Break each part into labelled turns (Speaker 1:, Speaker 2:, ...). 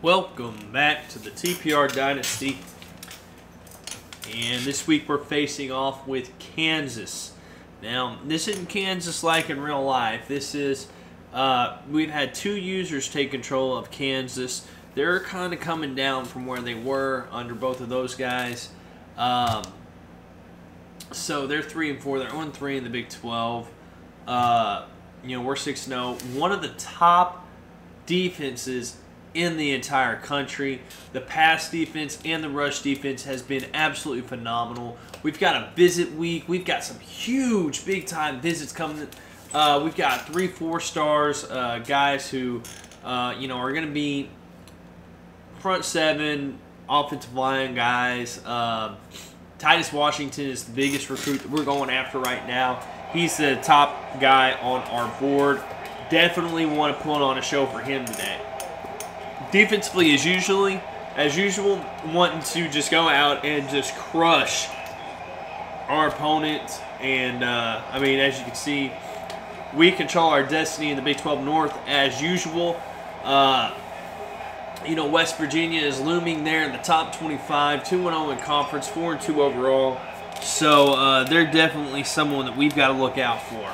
Speaker 1: Welcome back to the TPR Dynasty, and this week we're facing off with Kansas. Now, this isn't Kansas like in real life. This is, we've had two users take control of Kansas. They're kind of coming down from where they were under both of those guys. So they're 3-4. They're 0-3 in the Big 12. We're 6-0. One of the top defenses in the entire country. The pass defense and the rush defense has been absolutely phenomenal. We've got a visit week. We've got some huge, big-time visits coming. We've got 3-4 stars, guys who, are going to be front seven, offensive line guys. Titus Washington is the biggest recruit that we're going after right now. He's the top guy on our board. Definitely want to put on a show for him today. Defensively, as usual, wanting to just go out and just crush our opponent. And, as you can see, we control our destiny in the Big 12 North as usual. West Virginia is looming there in the top 25, 2-0 in conference, 4-2 overall. So they're definitely someone that we've got to look out for.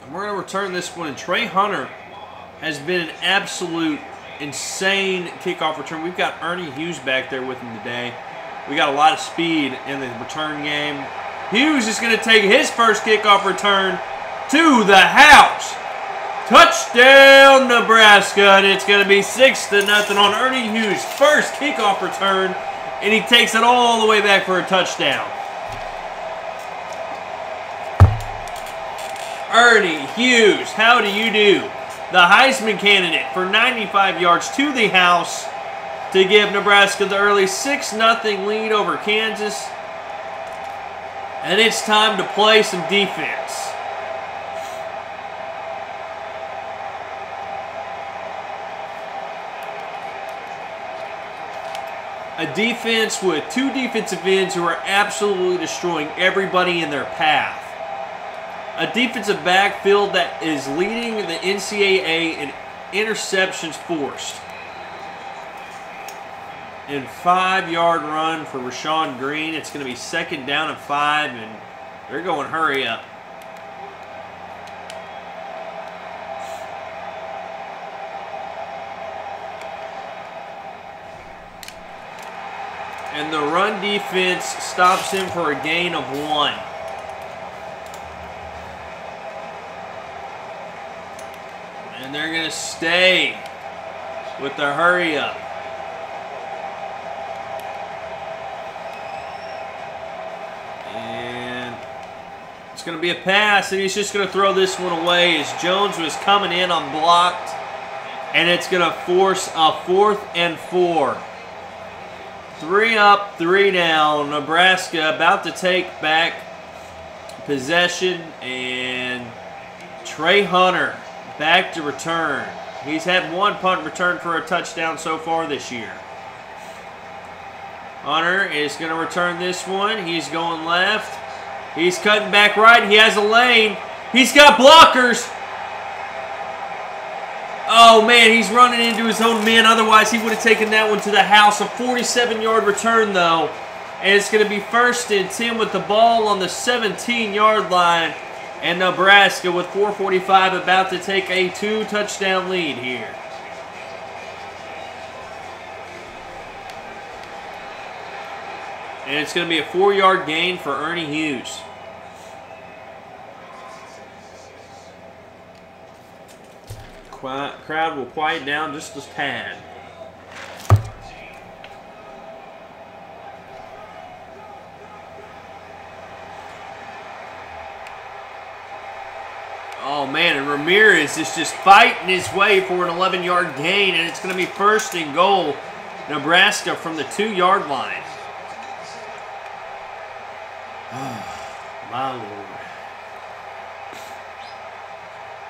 Speaker 1: We're going to return this one, and Trey Hunter has been an absolute insane kickoff return. We've got Ernie Hughes back there with him today. We got a lot of speed in the return game. Hughes is going to take his first kickoff return to the house. Touchdown, Nebraska, and it's going to be 6-0 on Ernie Hughes' first kickoff return, and he takes it all the way back for a touchdown. Ernie Hughes, how do you do? The Heisman candidate for 95 yards to the house to give Nebraska the early 6-0 lead over Kansas. And it's time to play some defense. A defense with two defensive ends who are absolutely destroying everybody in their path. A defensive backfield that is leading the NCAA in interceptions forced. And 5-yard run for Rashawn Green. It's going to be 2nd down and 5, and they're going hurry up. And the run defense stops him for a gain of 1. And they're going to stay with the hurry up. And it's going to be a pass, and he's just going to throw this one away as Jones was coming in unblocked. And it's going to force a 4th and 4. 3 up, 3 down. Nebraska about to take back possession, and Trey Hunter back to return. He's had 1 punt return for a touchdown so far this year. Hunter is going to return this one. He's going left. He's cutting back right. He has a lane. He's got blockers. Oh, man, he's running into his own men. Otherwise, he would have taken that one to the house. A 47-yard return, though. And it's going to be 1st and 10 with the ball on the 17-yard line. And Nebraska with 4:45 about to take a 2-touchdown lead here. And it's going to be a 4-yard gain for Ernie Hughes. Crowd will quiet down just a tad. Oh, man, and Ramirez is just fighting his way for an 11-yard gain, and it's going to be 1st and goal, Nebraska from the 2-yard line. My Lord.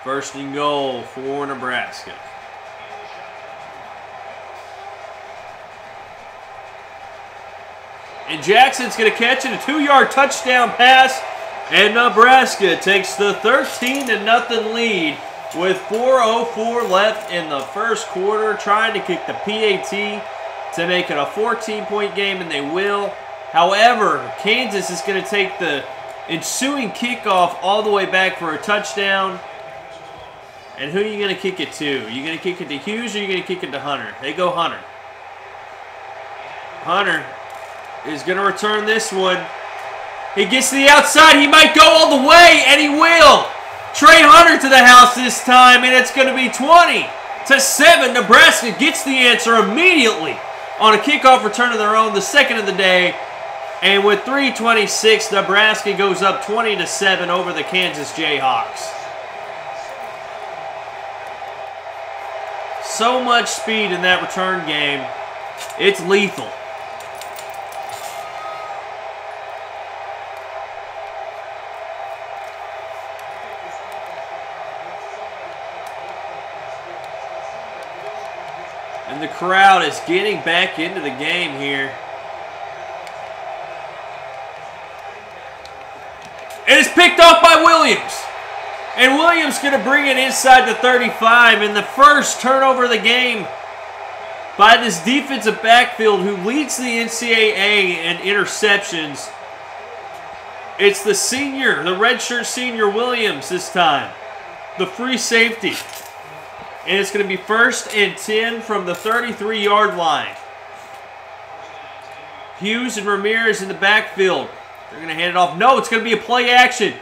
Speaker 1: First and goal for Nebraska. And Jackson's going to catch it, a 2-yard touchdown pass. And Nebraska takes the 13-0 lead with 4:04 left in the first quarter, trying to kick the PAT to make it a 14-point game, and they will. However, Kansas is going to take the ensuing kickoff all the way back for a touchdown. And who are you going to kick it to? Are you going to kick it to Hughes or are you going to kick it to Hunter? They go Hunter. Hunter is going to return this one. He gets to the outside. He might go all the way, and he will. Trey Hunter to the house this time, and it's going to be 20-7. Nebraska gets the answer immediately on a kickoff return of their own, the second of the day. And with 3:26, Nebraska goes up 20-7 over the Kansas Jayhawks. So much speed in that return game. It's lethal. And the crowd is getting back into the game here. And it's picked off by Williams. And Williams going to bring it inside the 35. And the first turnover of the game by this defensive backfield who leads the NCAA in interceptions. It's the senior, the redshirt senior Williams this time. The free safety. And it's going to be 1st and 10 from the 33-yard line. Hughes and Ramirez in the backfield. They're going to hand it off. No, it's going to be a play action.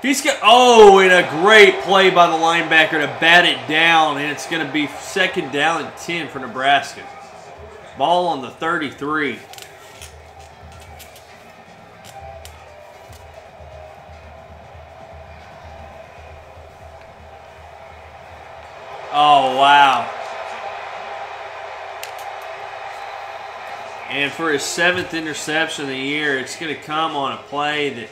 Speaker 1: He's got, oh, and a great play by the linebacker to bat it down. And it's going to be 2nd down and 10 for Nebraska. Ball on the 33. Oh, wow. And for his 7th interception of the year, it's going to come on a play that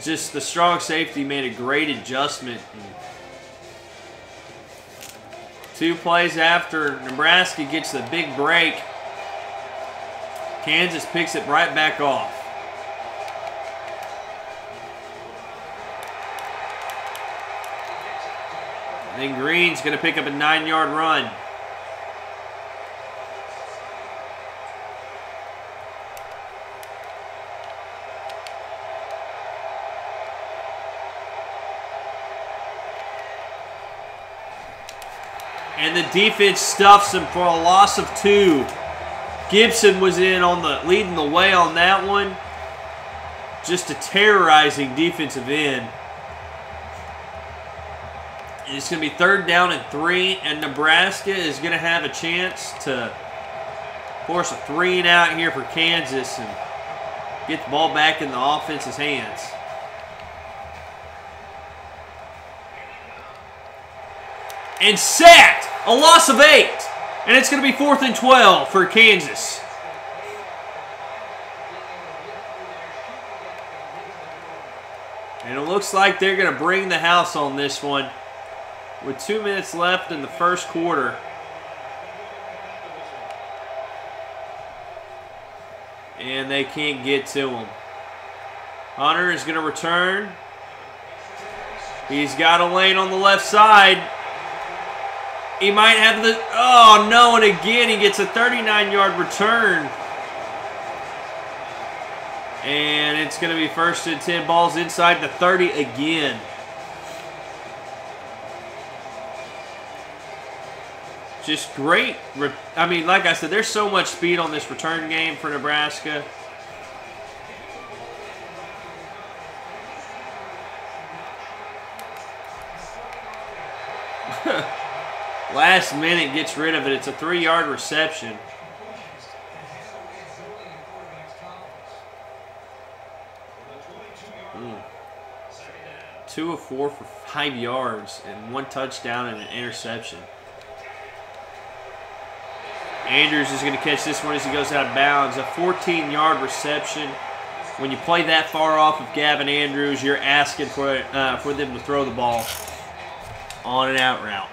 Speaker 1: just the strong safety made a great adjustment. 2 plays after Nebraska gets the big break, Kansas picks it right back off. And then Green's going to pick up a 9-yard run. And the defense stuffs him for a loss of 2. Gibson was in on leading the way on that one. Just a terrorizing defensive end. And it's going to be 3rd down and 3, and Nebraska is going to have a chance to force a 3-and-out here for Kansas and get the ball back in the offense's hands. And sacked! A loss of 8. And it's going to be 4th and 12 for Kansas. And it looks like they're going to bring the house on this one with 2 minutes left in the first quarter. And they can't get to him. Hunter is going to return. He's got a lane on the left side. He might have the... Oh, no, and again, he gets a 39-yard return. And it's going to be 1st and 10. Balls inside the 30 again. Just great. I mean, like I said, there's so much speed on this return game for Nebraska. Last minute gets rid of it. It's a 3-yard reception. Two of 4 for 5 yards and 1 touchdown and an interception. Andrews is going to catch this one as he goes out of bounds. A 14-yard reception. When you play that far off of Gavin Andrews, you're asking for them to throw the ball on an out route.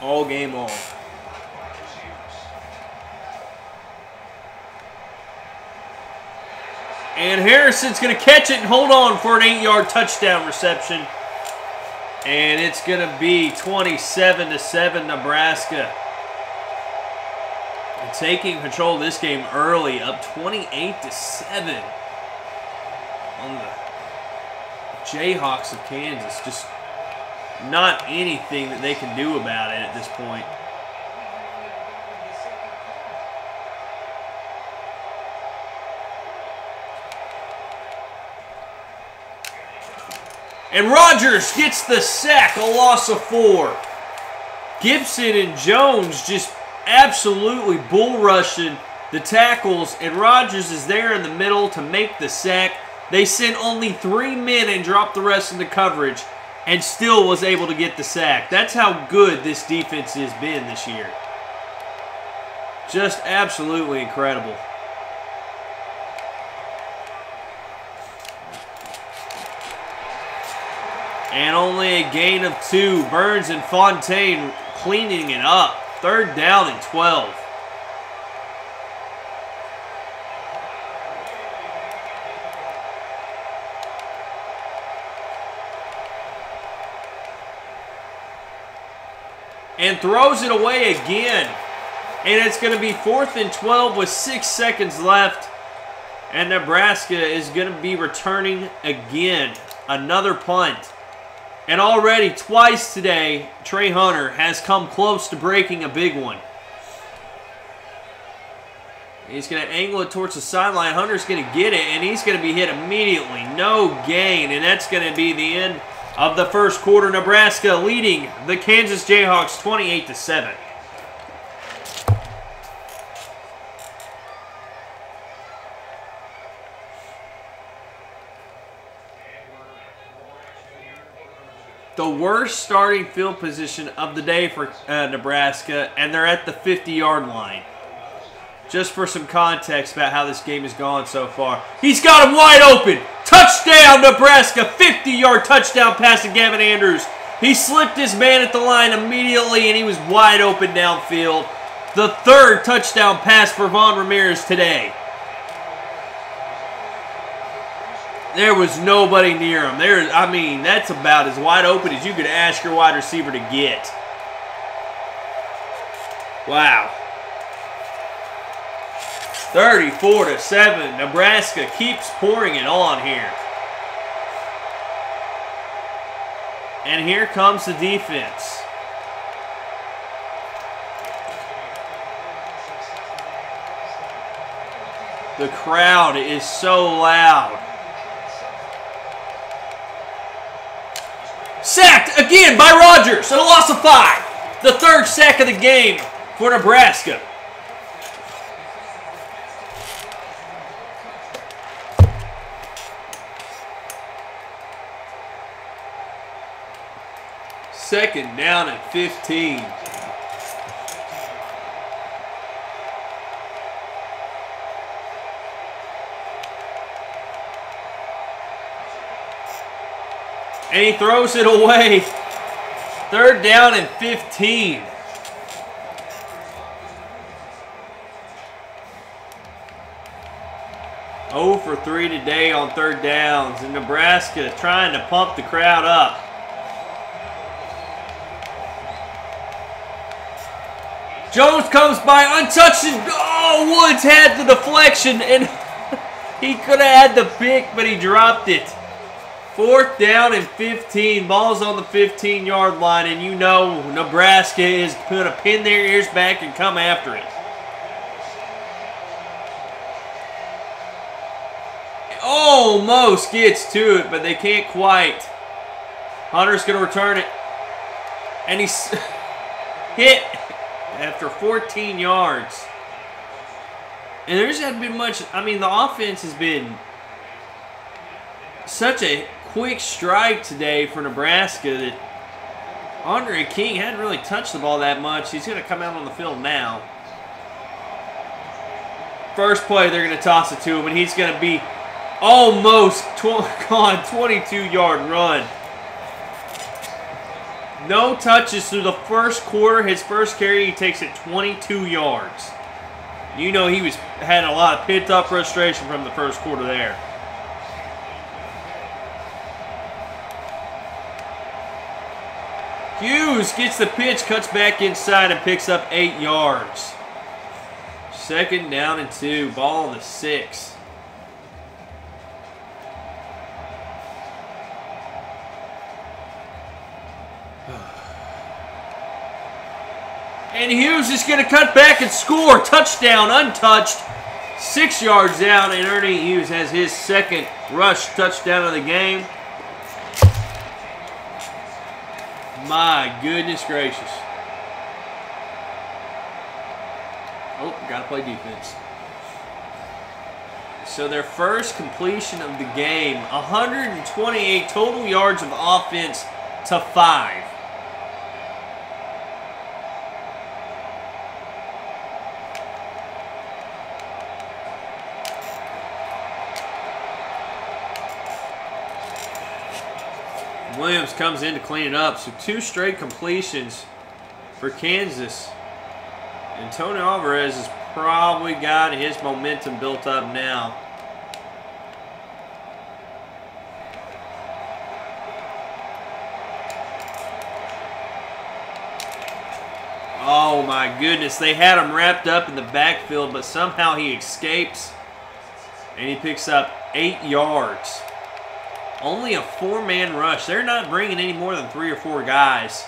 Speaker 1: All game long. And Harrison's going to catch it and hold on for an 8-yard touchdown reception. And it's going to be 27-7 Nebraska. And taking control of this game early, up 28-7 on the Jayhawks of Kansas. Just not anything that they can do about it at this point. And Rogers gets the sack, a loss of 4. Gibson and Jones just absolutely bull rushing the tackles, and Rogers is there in the middle to make the sack. They sent only 3 men and dropped the rest of the coverage, and still was able to get the sack. That's how good this defense has been this year. Just absolutely incredible. And only a gain of 2. Burns and Fontaine cleaning it up. 3rd down and 12. And throws it away again. And it's going to be 4th and 12 with 6 seconds left. And Nebraska is going to be returning again. Another punt. And already twice today, Trey Hunter has come close to breaking a big one. He's going to angle it towards the sideline. Hunter's going to get it, and he's going to be hit immediately. No gain, and that's going to be the end of the first quarter. Nebraska leading the Kansas Jayhawks 28-7. The worst starting field position of the day for Nebraska, and they're at the 50-yard line. Just for some context about how this game has gone so far. He's got him wide open. Touchdown, Nebraska. 50-yard touchdown pass to Gavin Andrews. He slipped his man at the line immediately, and he was wide open downfield. The 3rd touchdown pass for Von Ramirez today. There was nobody near him. I mean, that's about as wide open as you could ask your wide receiver to get. Wow. 34-7. Nebraska keeps pouring it on here. And here comes the defense. The crowd is so loud. Sacked again by Rogers, and a loss of 5. The 3rd sack of the game for Nebraska. Second down and 15. And he throws it away. 3rd down and 15. Oh for 3 today on 3rd downs. And Nebraska trying to pump the crowd up. Jones comes by untouched. Oh, Woods had the deflection. And he could have had the pick, but he dropped it. 4th down and 15. Ball's on the 15-yard line, and you know Nebraska is going to pin their ears back and come after it. Almost gets to it, but they can't quite. Hunter's going to return it. And he's hit after 14 yards. And there hasn't been much. I mean, the offense has been such a quick strike today for Nebraska that Andre King hadn't really touched the ball that much. He's going to come out on the field now. First play, they're going to toss it to him, and he's going to be almost gone. 22-yard run. No touches through the first quarter. His first carry, he takes it 22 yards. You know he had a lot of pent-up frustration from the first quarter there. Hughes gets the pitch, cuts back inside, and picks up 8 yards. 2nd down and 2. Ball on the 6. And Hughes is going to cut back and score. Touchdown, untouched. 6 yards out, and Ernie Hughes has his 2nd rush touchdown of the game. My goodness gracious. Oh, got to play defense. So their first completion of the game, 128 total yards of offense to 5. Williams comes in to clean it up. So 2 straight completions for Kansas. Antonio Alvarez has probably got his momentum built up now. Oh my goodness, they had him wrapped up in the backfield, but somehow he escapes. And he picks up 8 yards. Only a 4-man rush. They're not bringing any more than 3 or 4 guys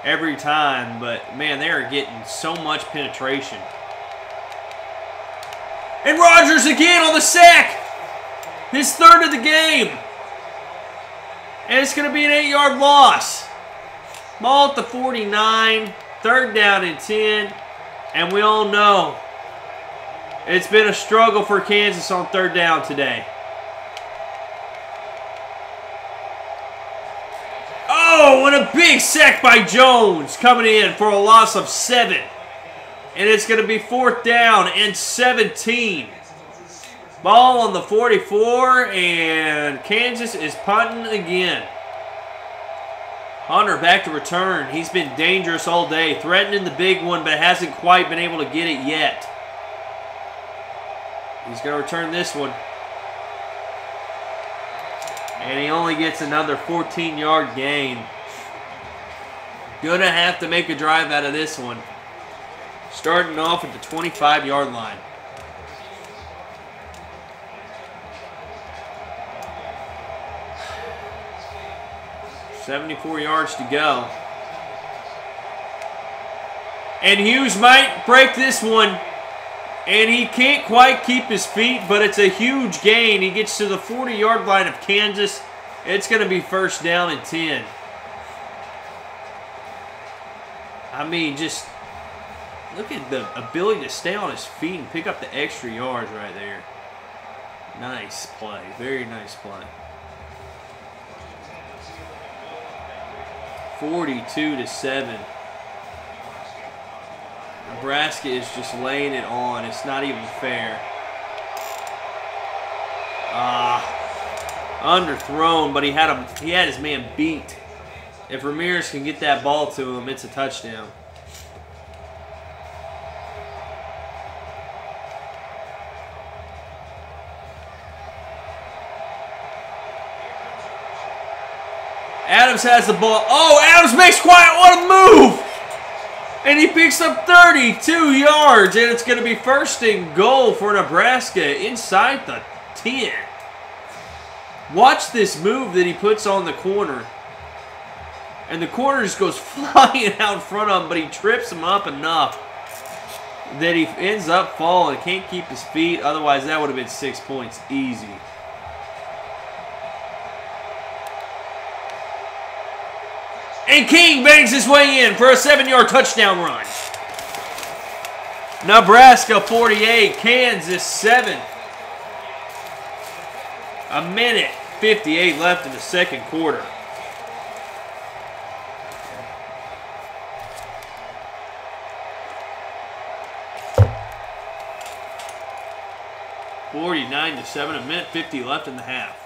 Speaker 1: every time, but man, they are getting so much penetration. And Rodgers again on the sack. His 3rd of the game. And it's going to be an 8-yard loss. Ball at the 49. 3rd down and 10. And we all know it's been a struggle for Kansas on 3rd down today. Oh, and a big sack by Jones coming in for a loss of 7. And it's going to be 4th down and 17. Ball on the 44, and Kansas is punting again. Hunter back to return. He's been dangerous all day, threatening the big one, but hasn't quite been able to get it yet. He's going to return this one. And he only gets another 14-yard gain. Gonna have to make a drive out of this one. Starting off at the 25-yard line. $74 yards to go. And Hughes might break this one. And he can't quite keep his feet, but it's a huge gain. He gets to the 40-yard line of Kansas. It's going to be 1st down and 10. I mean, just look at the ability to stay on his feet and pick up the extra yards right there. Nice play. Very nice play. 42-7. Nebraska is just laying it on. It's not even fair. Underthrown, but he had his man beat. If Ramirez can get that ball to him, it's a touchdown. Adams has the ball. Oh, Adams makes quiet. What a move! And he picks up 32 yards, and it's going to be 1st and goal for Nebraska inside the 10. Watch this move that he puts on the corner. And the corner just goes flying out in front of him, but he trips him up enough that he ends up falling. Can't keep his feet, otherwise that would have been 6 points easy. And King bangs his way in for a 7-yard touchdown run. Nebraska 48, Kansas 7. A minute 58 left in the 2nd quarter. 49-7, a minute 50 left in the half.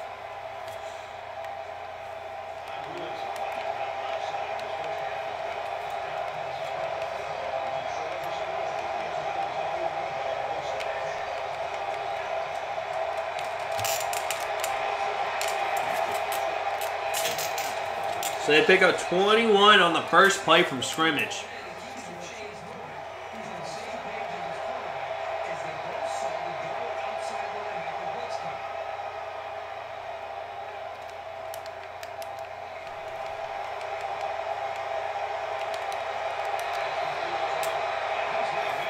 Speaker 1: So they pick up 21 on the first play from scrimmage.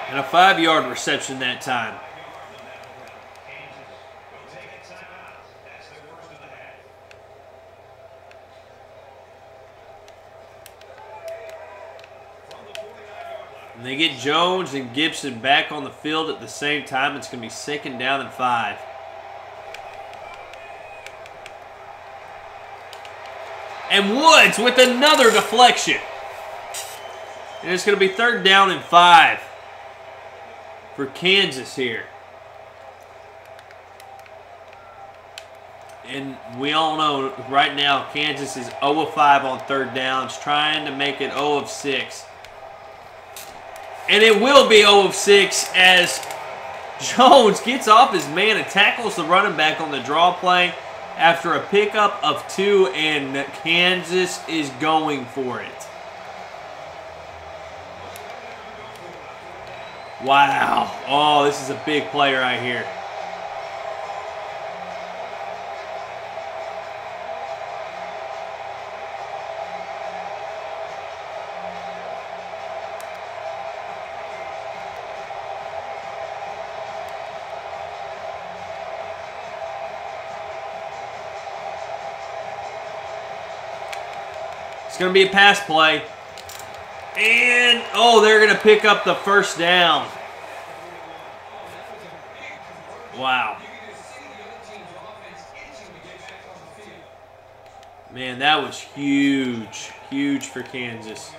Speaker 1: And a 5-yard reception that time. And they get Jones and Gibson back on the field at the same time. It's going to be 2nd down and 5. And Woods with another deflection. And it's going to be 3rd down and 5 for Kansas here. And we all know right now Kansas is 0 of 5 on 3rd downs, trying to make it 0 of 6. And it will be 0 of 6 as Jones gets off his man and tackles the running back on the draw play after a pickup of 2, and Kansas is going for it. Wow. Oh, this is a big play right here. It's going to be a pass play. And, oh, they're going to pick up the 1st down. Wow. Man, that was huge. Huge for Kansas.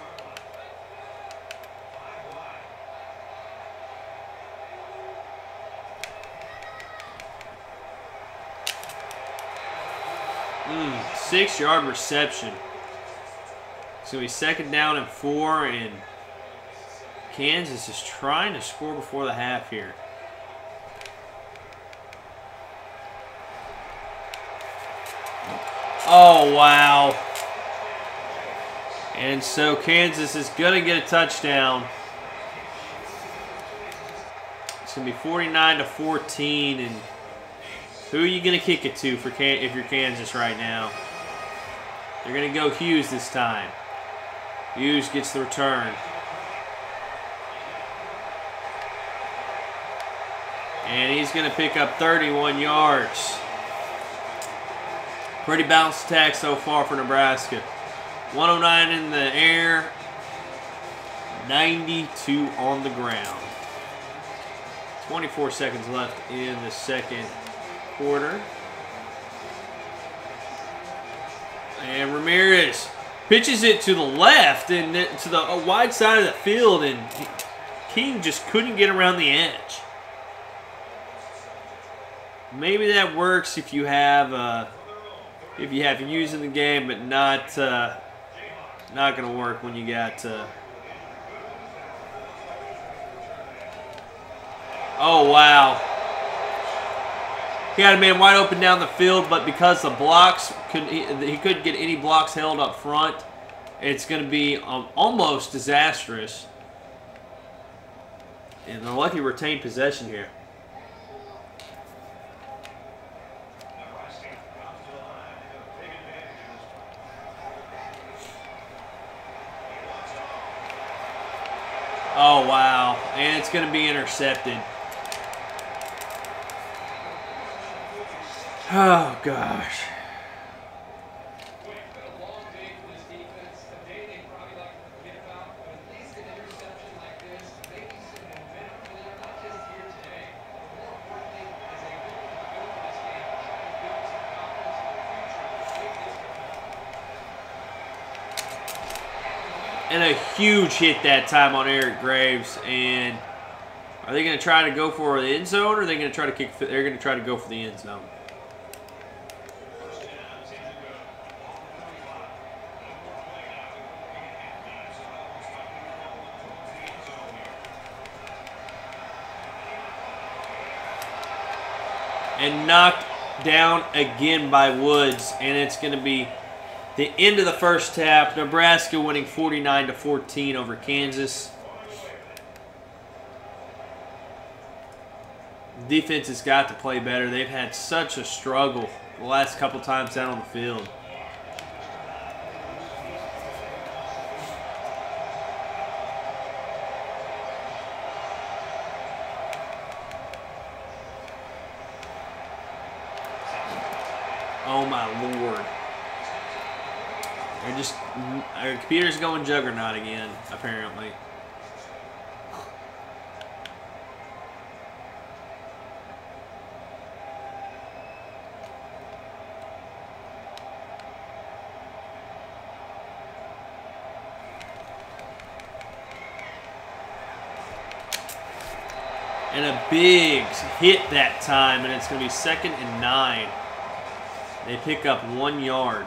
Speaker 1: Mm, 6-yard reception. It's going to be 2nd down and 4, and Kansas is trying to score before the half here. Oh, wow. And so Kansas is going to get a touchdown. It's going to be 49-14, and who are you going to kick it to for if you're Kansas right now? They're going to go Hughes this time. Hughes gets the return. And he's going to pick up 31 yards. Pretty balanced attack so far for Nebraska. 109 in the air, 92 on the ground. 24 seconds left in the 2nd quarter. And Ramirez pitches it to the left and to the wide side of the field, and King just couldn't get around the edge. Maybe that works if you have Hughes in the game, but not going to work when you got. Oh wow! He had a man wide open down the field, but because the blocks he couldn't get any blocks held up front, it's going to be almost disastrous. And they're lucky to retain possession here. Oh, wow. And it's going to be intercepted. Oh, gosh. And a huge hit that time on Eric Graves. And Are they going to try to go for the end zone, or are they going to try to kick? They're going to try to go for the end zone. And knocked down again by Woods, and it's going to be the end of the first half. Nebraska winning 49-14 over Kansas. Defense has got to play better. They've had such a struggle the last couple times out on the field. Oh my Lord. They're just, our computer's going juggernaut again, apparently. And a big hit that time, and it's going to be 2nd and 9. They pick up 1 yard.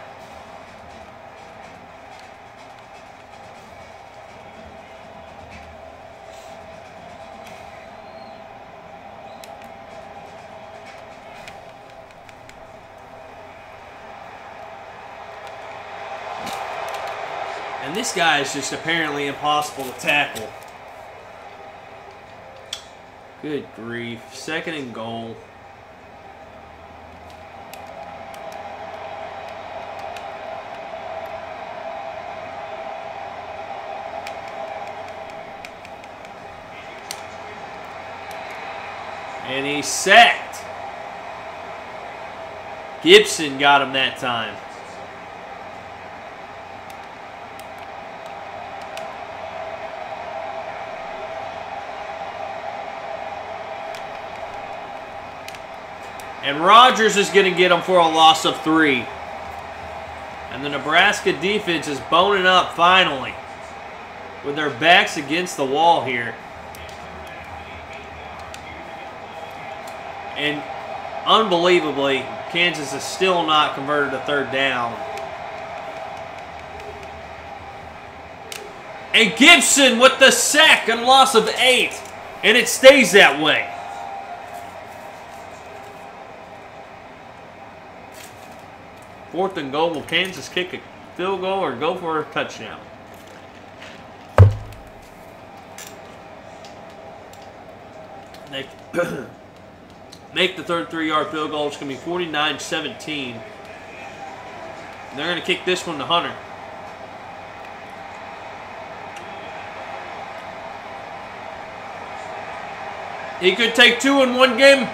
Speaker 1: And this guy is just apparently impossible to tackle. Good grief. 2nd and goal. And he's sacked. Gibson got him that time. And Rogers is going to get him for a loss of 3. And the Nebraska defense is boning up finally with their backs against the wall here. And unbelievably, Kansas is still not converted to 3rd down. And Gibson with the sack and loss of 8. And it stays that way. Fourth and goal. Will Kansas kick a field goal or go for a touchdown? They make the 33-yard field goal. It's going to be 49-17. They're going to kick this one to Hunter. He could take 2 in one game.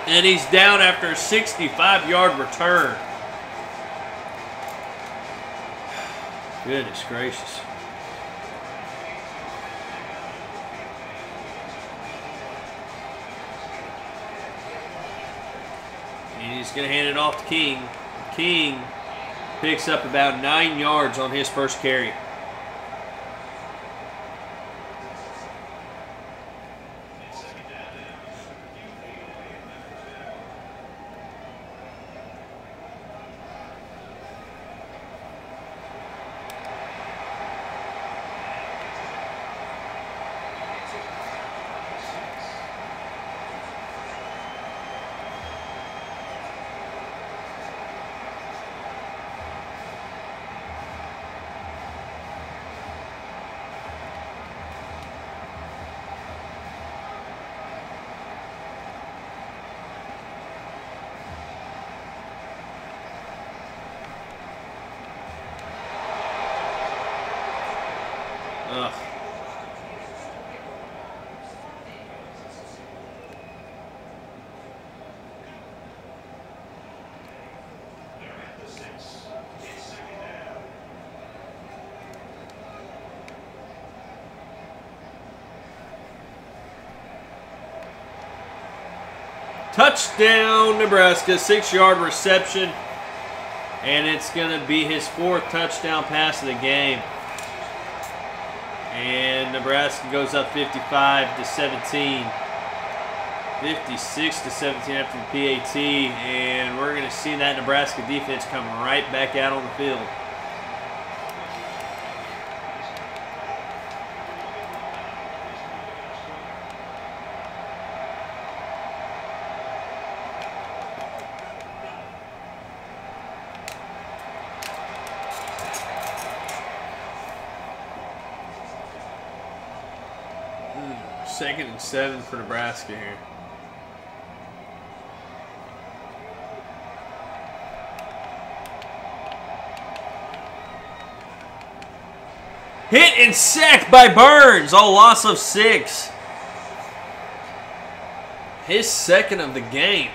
Speaker 1: And he's down after a 65-yard return. Goodness gracious. And he's going to hand it off to King. King picks up about 9 yards on his first carry. Ugh. Touchdown, Nebraska. 6-yard reception. And it's going to be his 4th touchdown pass of the game. And Nebraska goes up 55-17. 56-17 after the PAT. And we're going to see that Nebraska defense come right back out on the field. Second and 7 for Nebraska here. Hit and sacked by Burns. Oh, loss of 6. His second of the game.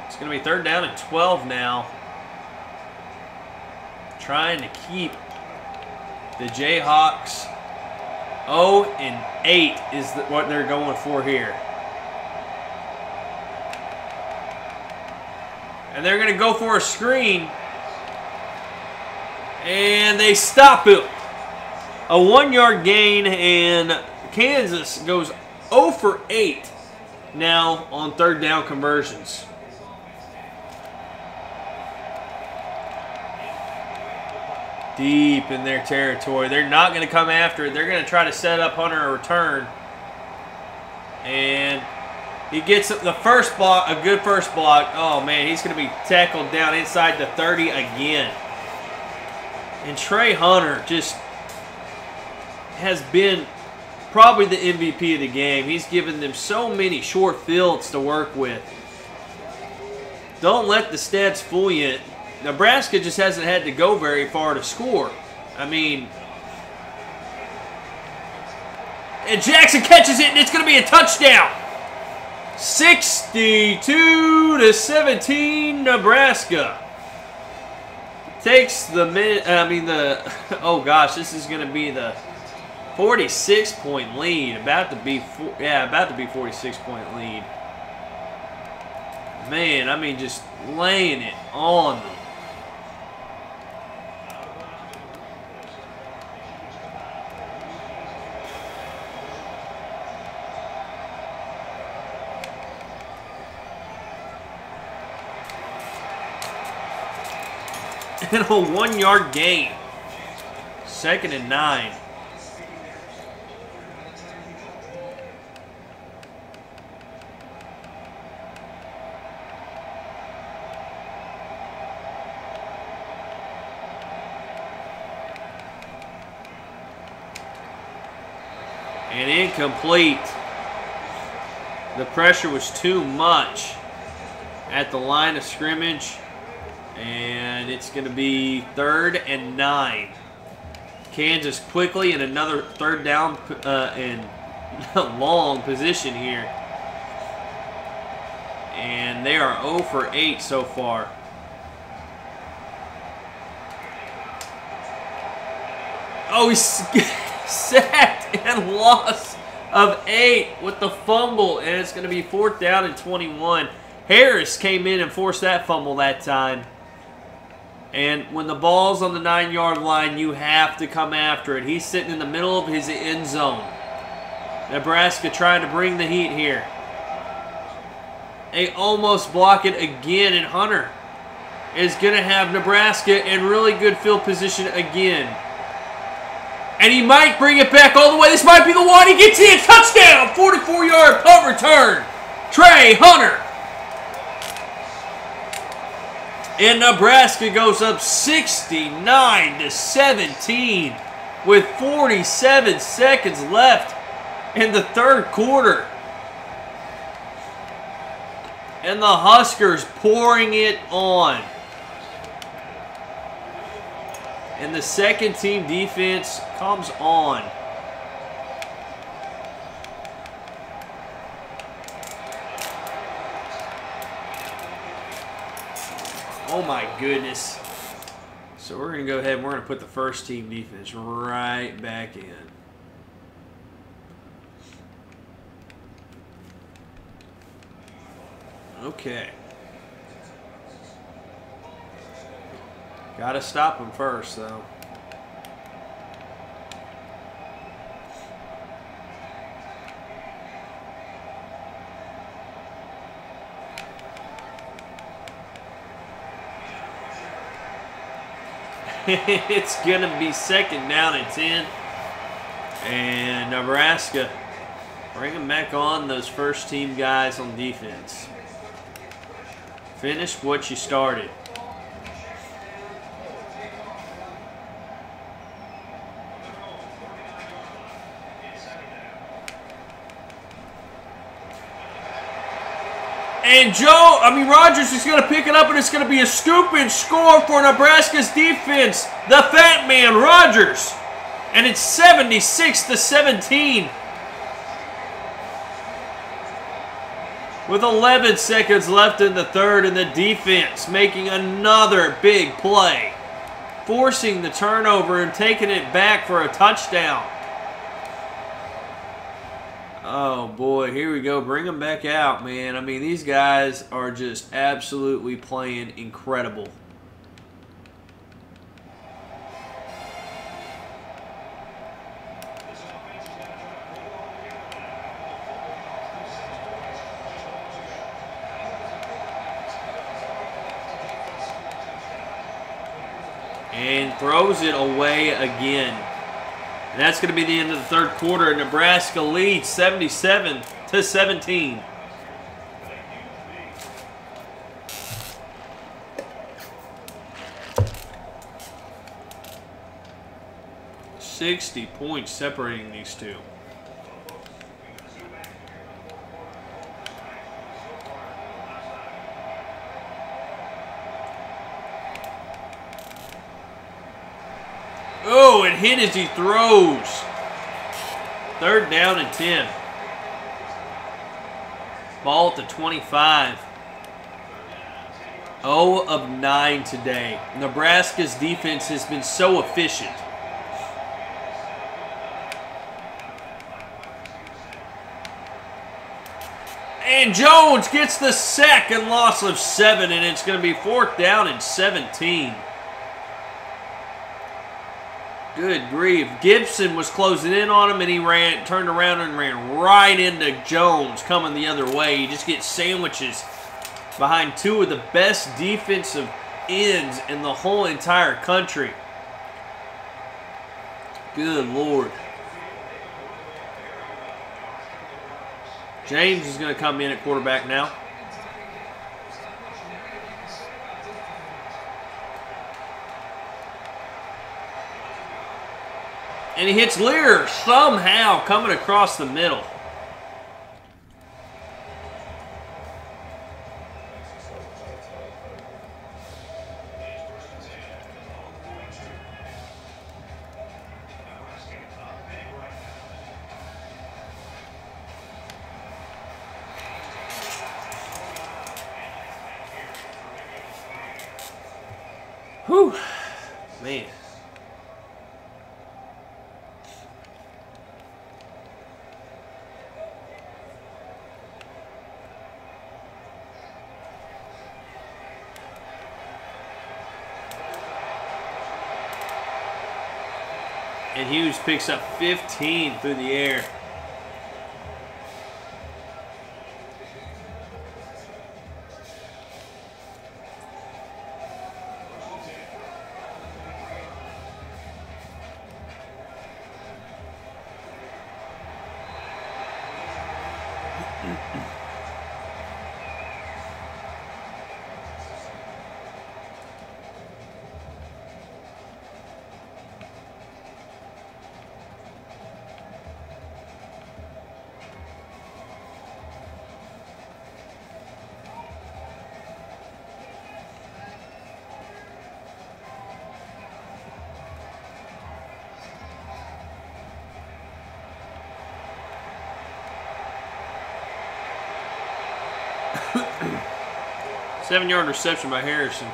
Speaker 1: It's going to be 3rd down and 12 now. Trying to keep the Jayhawks 0-8 is what they're going for here. And they're going to go for a screen. And they stop him. A 1-yard gain, and Kansas goes 0 for 8 now on 3rd down conversions. Deep in their territory. They're not going to come after it. They're going to try to set up Hunter a return. And he gets the first block, a good first block. Oh, man, he's going to be tackled down inside the 30 again. And Trey Hunter just has been probably the MVP of the game. He's given them so many short fields to work with. Don't let the stats fool you. Nebraska just hasn't had to go very far to score. I mean, and Jackson catches it, and it's going to be a touchdown. 62-17, Nebraska takes the oh gosh, this is going to be the 46-point lead. About to be 46-point lead. Man, I mean, just laying it on them. And a 1-yard gain. 2nd and 9. And incomplete. The pressure was too much at the line of scrimmage. And it's going to be 3rd and 9. Kansas quickly in another 3rd down and long position here. And they are 0 for 8 so far. Oh, he's sacked and loss of 8 with the fumble. And it's going to be 4th down and 21. Harris came in and forced that fumble that time. And when the ball's on the 9-yard line, you have to come after it. He's sitting in the middle of his end zone. Nebraska trying to bring the heat here. They almost block it again, and Hunter is going to have Nebraska in really good field position again. And he might bring it back all the way. This might be the one. He gets in. Touchdown! 44-yard punt return. Trey Hunter. And Nebraska goes up 69-17 with 47 seconds left in the 3rd quarter. And the Huskers pouring it on. And the second team defense comes on. Oh my goodness. So we're going to go ahead and we're going to put the first team defense right back in. Okay. Got to stop them first, though. It's going to be second down and 10. And Nebraska bringing back on those first-team guys on defense. Finish what you started. And Rogers is going to pick it up, and it's going to be a scoop and score for Nebraska's defense. The fat man, Rogers. And it's 76-17. With 11 seconds left in the third, and the defense making another big play. Forcing the turnover and taking it back for a touchdown. Oh, boy, here we go. Bring them back out, man. I mean, these guys are just absolutely playing incredible. And throws it away again. And that's going to be the end of the third quarter. Nebraska leads 77-17. Points separating these two. Oh, it hit as he throws. Third down and 10. Ball at the 25. 0 of 9 today. Nebraska's defense has been so efficient. And Jones gets the sack and loss of 7, and it's going to be 4th down and 17. Good grief. Gibson was closing in on him, and he turned around and ran right into Jones coming the other way. He just gets sandwiches behind two of the best defensive ends in the whole entire country. Good Lord. James is going to come in at quarterback now. And he hits Lear somehow coming across the middle. Whew, man. And Hughes picks up 15 through the air. Seven-yard reception by Harrison.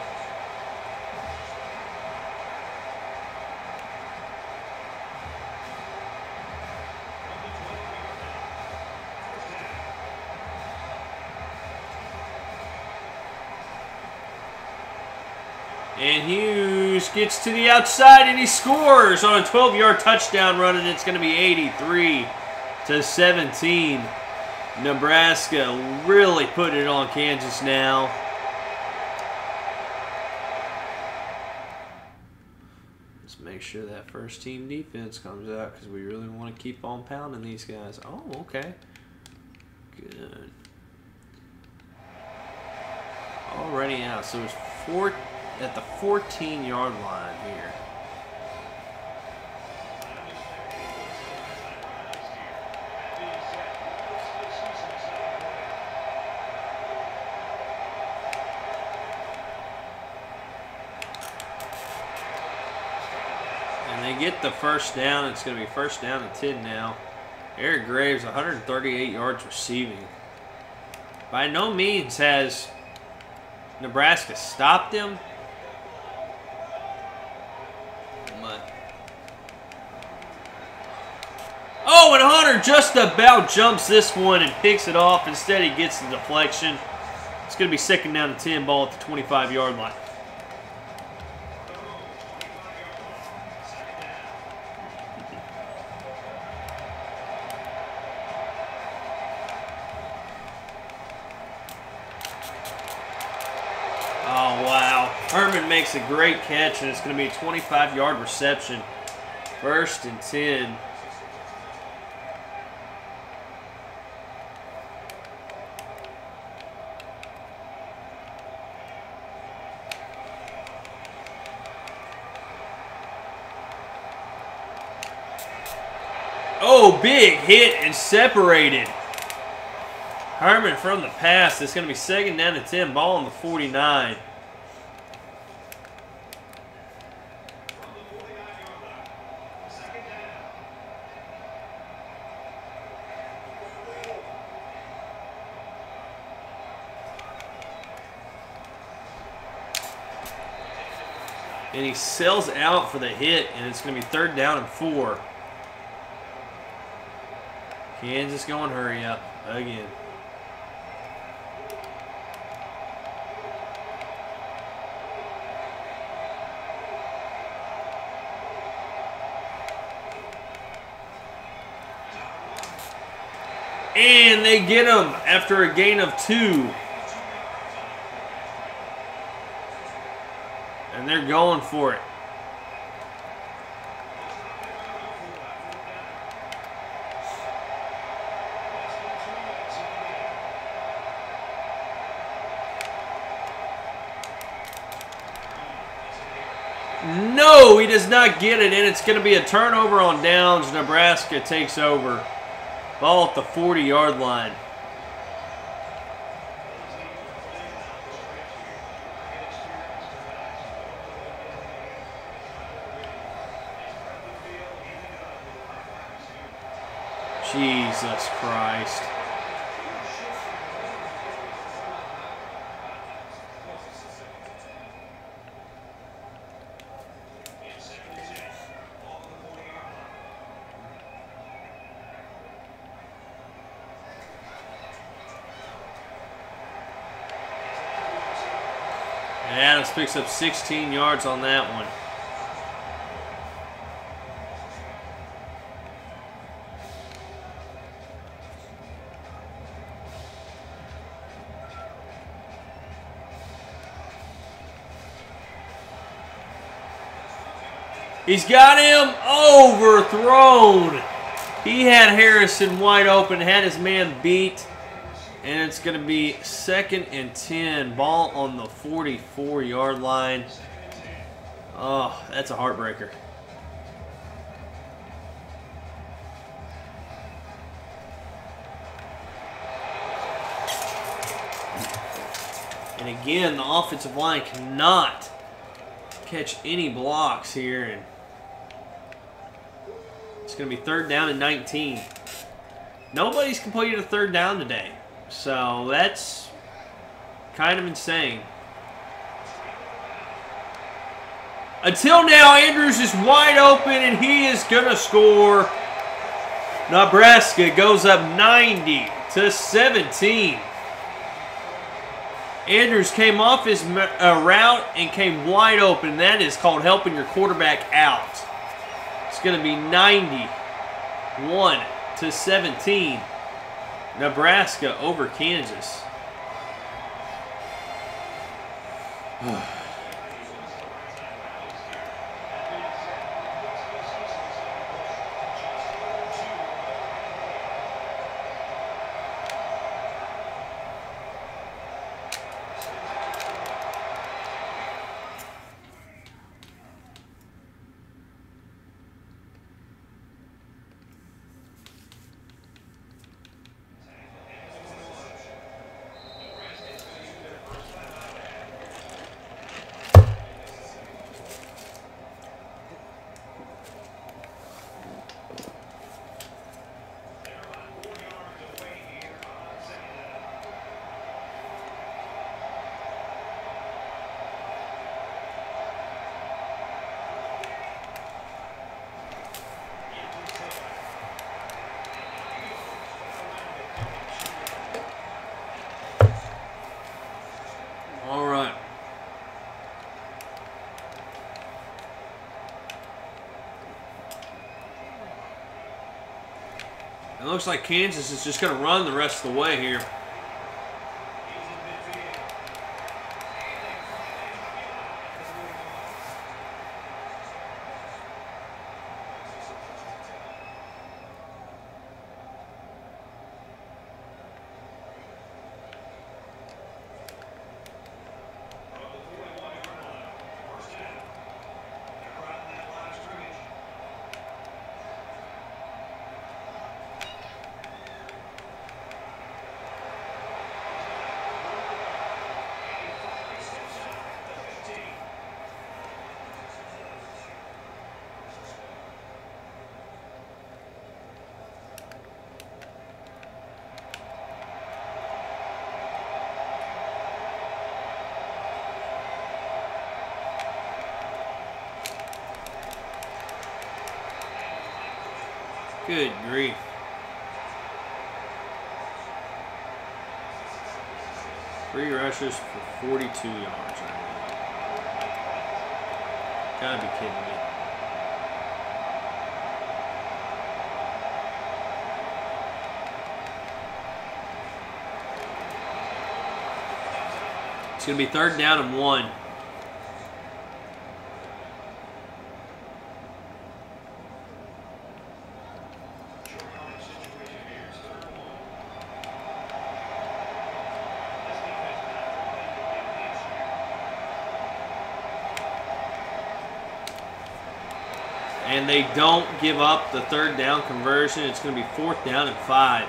Speaker 1: And Hughes gets to the outside and he scores on a 12-yard touchdown run, and it's going to be 83-17. Nebraska really putting it on Kansas now. make sure that first team defense comes out because we really want to keep on pounding these guys. Oh, okay. Good. Already out. So it's at the 14-yard line here. They get the first down. It's going to be first down and 10 now. Eric Graves, 138 yards receiving. By no means has Nebraska stopped him. Oh, and Hunter just about jumps this one and picks it off. Instead, he gets the deflection. It's going to be second down and 10, ball at the 25-yard line. Herman makes a great catch, and it's going to be a 25-yard reception. First and 10. Oh, big hit and separated. Herman from the pass. It's going to be second down and 10. Ball on the 49. And he sells out for the hit, and it's going to be third down and 4. Kansas going hurry up again. And they get him after a gain of 2. And they're going for it. No, he does not get it, and it's going to be a turnover on downs. Nebraska takes over. Ball at the 40-yard line. Jesus Christ. Adams picks up 16 yards on that one. He's got him overthrown. He had Harrison wide open, had his man beat. And it's going to be second and 10. Ball on the 44-yard line. Oh, that's a heartbreaker. And again, the offensive line cannot catch any blocks here. And it's going to be third down and 19. Nobody's completed a third down today. So that's kind of insane. Until now, Andrews is wide open and he is going to score. Nebraska goes up 90-17. Andrews came off his route and came wide open. That is called helping your quarterback out. It's going to be 91-17. Nebraska over Kansas. It looks like Kansas is just going to run the rest of the way here. Good grief. Three rushes for 42 yards. Gotta be kidding me. It's gonna be 3rd down and 1. And they don't give up the 3rd down conversion. It's going to be 4th down and 5.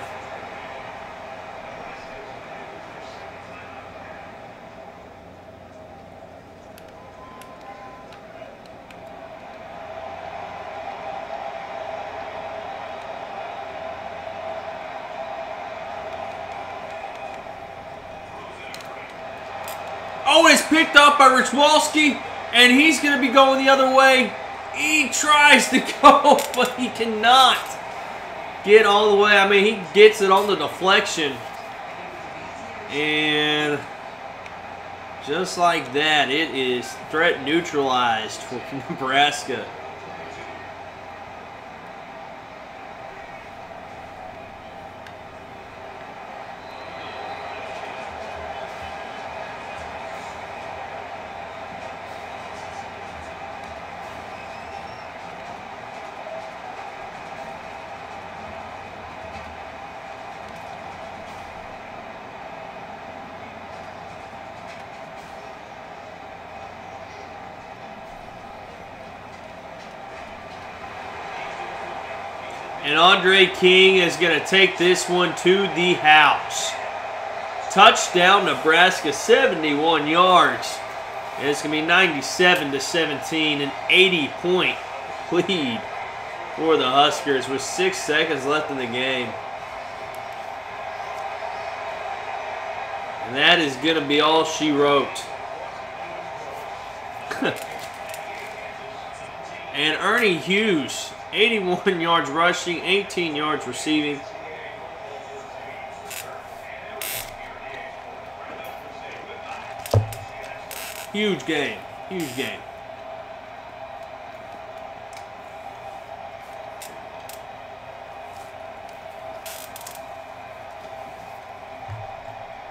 Speaker 1: Oh, it's picked up by Richwalski, and he's going to be going the other way. He tries to go, but he cannot get all the way. I mean, he gets it on the deflection. And just like that, it is threat neutralized for Nebraska. And Andre King is going to take this one to the house. Touchdown, Nebraska, 71 yards. And it's going to be 97-17, an 80-point lead for the Huskers with 6 seconds left in the game. And that is going to be all she wrote. And Ernie Hughes, 81 yards rushing, 18 yards receiving. Huge game. Huge game.